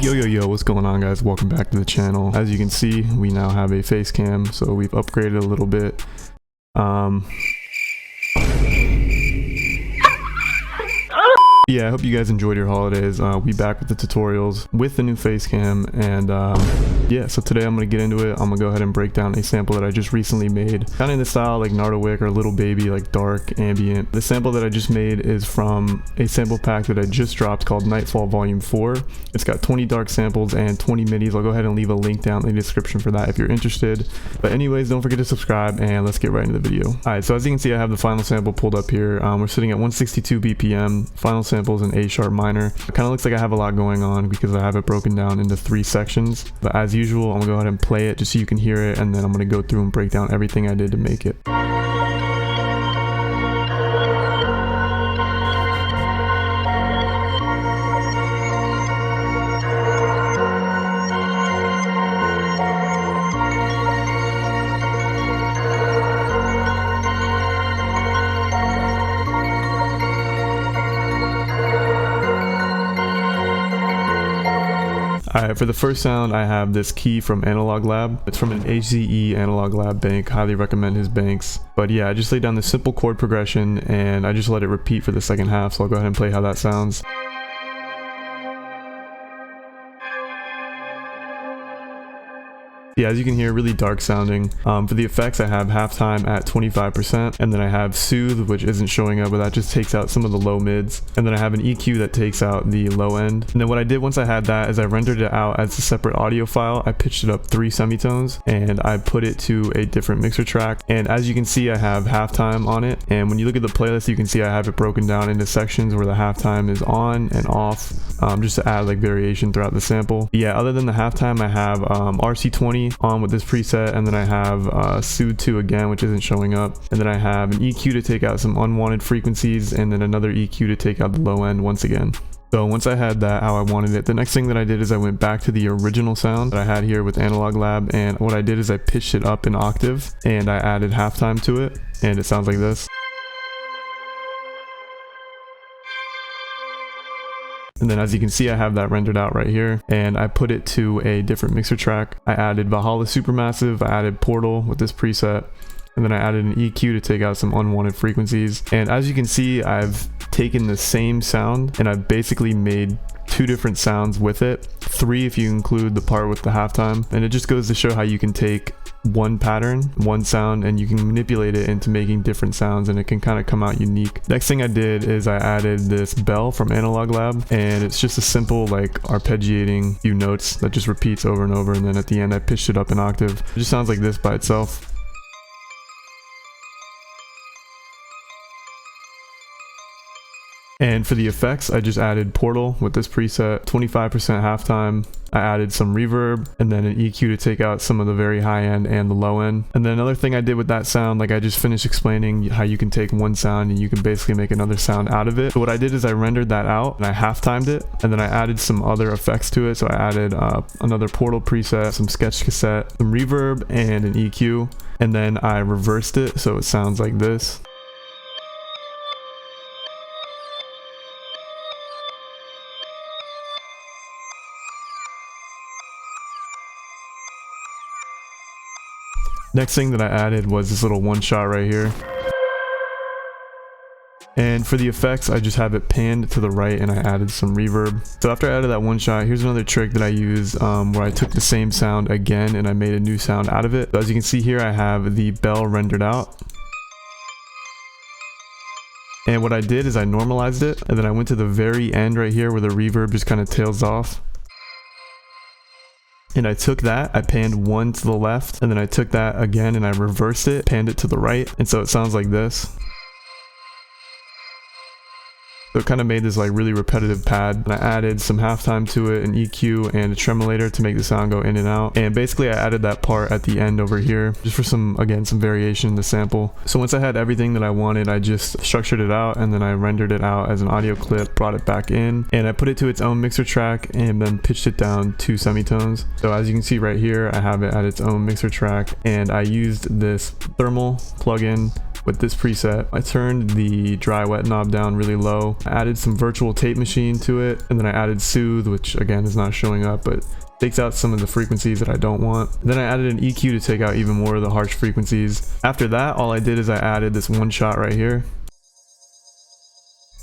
Yo, what's going on, guys? Welcome back to the channel. As you can see, we now have a face cam, so we've upgraded a little bit. Yeah, I hope you guys enjoyed your holidays. We back with the tutorials with the new face cam, and yeah, so today I'm gonna get into it. I'm gonna go ahead and break down a sample that I just recently made, kind of in the style like Nardo Wick or Little Baby, like dark ambient. The sample that I just made is from a sample pack that I just dropped called Nightfall Volume 4. It's got 20 dark samples and 20 midis. I'll go ahead and leave a link down in the description for that if you're interested. But anyways, don't forget to subscribe, and let's get right into the video. Alright, so as you can see, I have the final sample pulled up here. We're sitting at 162 BPM. Final samples in A sharp minor. It kind of looks like I have a lot going on because I have it broken down into 3 sections. But as usual, I'm gonna go ahead and play it just so you can hear it, and then I'm gonna go through and break down everything I did to make it. Alright, for the first sound, I have this key from Analog Lab. It's from an HZE Analog Lab bank. Highly recommend his banks. But yeah, I just laid down this simple chord progression and I just let it repeat for the second half, so I'll go ahead and play how that sounds. Yeah, as you can hear, really dark sounding. For the effects, I have halftime at 25%, and then I have soothe, which isn't showing up, but that just takes out some of the low mids, and then I have an EQ that takes out the low end. And then what I did once I had that is I rendered it out as a separate audio file. I pitched it up 3 semitones, and I put it to a different mixer track. And as you can see, I have halftime on it, and when you look at the playlist, you can see I have it broken down into sections where the halftime is on and off, just to add like variation throughout the sample. Yeah, other than the halftime, I have RC20 on with this preset, and then I have Soothe 2 again, which isn't showing up, and then I have an EQ to take out some unwanted frequencies, and then another EQ to take out the low end once again. So once I had that how I wanted it, the next thing that I did is I went back to the original sound that I had here with Analog Lab, and what I did is I pitched it up an octave and I added halftime to it, and it sounds like this. And then as you can see, I have that rendered out right here, and I put it to a different mixer track. I added Valhalla Supermassive, I added Portal with this preset, and then I added an EQ to take out some unwanted frequencies. And as you can see, I've taken the same sound and I've basically made 2 different sounds with it, 3 if you include the part with the halftime. And it just goes to show how you can take one pattern, one sound, and you can manipulate it into making different sounds, and it can kind of come out unique. Next thing I did is I added this bell from Analog Lab, and it's just a simple like arpeggiating few notes that just repeats over and over, and then at the end I pitched it up an octave. It just sounds like this by itself. And for the effects, I just added Portal with this preset, 25% halftime. I added some reverb and then an EQ to take out some of the very high end and the low end. And then another thing I did with that sound, like I just finished explaining how you can take one sound and you can basically make another sound out of it. So what I did is I rendered that out and I half-timed it, and then I added some other effects to it. So I added another Portal preset, some sketch cassette, some reverb, and an EQ. And then I reversed it so it sounds like this. Next thing that I added was this little one shot right here. And for the effects, I just have it panned to the right and I added some reverb. So after I added that one shot, here's another trick that I use where I took the same sound again and I made a new sound out of it. So as you can see here, I have the bell rendered out. And what I did is I normalized it, and then I went to the very end right here where the reverb just kind of tails off. And I took that, I panned one to the left, and then I took that again and I reversed it, panned it to the right, and so it sounds like this. So it kind of made this like really repetitive pad, and I added some halftime to it, an EQ and a tremolator to make the sound go in and out. And basically I added that part at the end over here just for some, again, some variation in the sample. So once I had everything that I wanted, I just structured it out and then I rendered it out as an audio clip, brought it back in, and I put it to its own mixer track and then pitched it down 2 semitones. So as you can see right here, I have it at its own mixer track, and I used this thermal plugin with this preset. I turned the dry wet knob down really low. I added some virtual tape machine to it, and then I added soothe, which again is not showing up, but takes out some of the frequencies that I don't want. Then I added an EQ to take out even more of the harsh frequencies. After that, all I did is I added this one shot right here,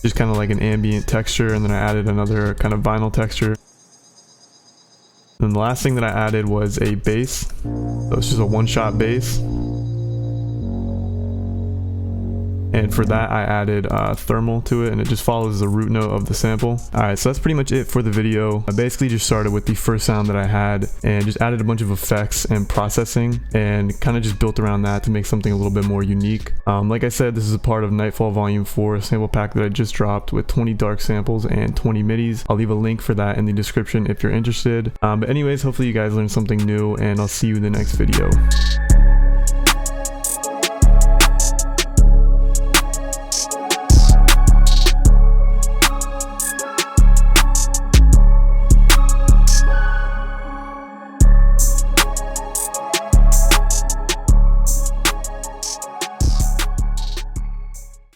just kind of like an ambient texture, and then I added another kind of vinyl texture. And the last thing that I added was a bass. So it's just a one-shot bass. And for that, I added thermal to it, and it just follows the root note of the sample. Alright, so that's pretty much it for the video. I basically just started with the first sound that I had and just added a bunch of effects and processing and kind of just built around that to make something a little bit more unique. Like I said, this is a part of Nightfall Volume 4, a sample pack that I just dropped with 20 dark samples and 20 midis. I'll leave a link for that in the description if you're interested. But anyways, hopefully you guys learned something new, and I'll see you in the next video.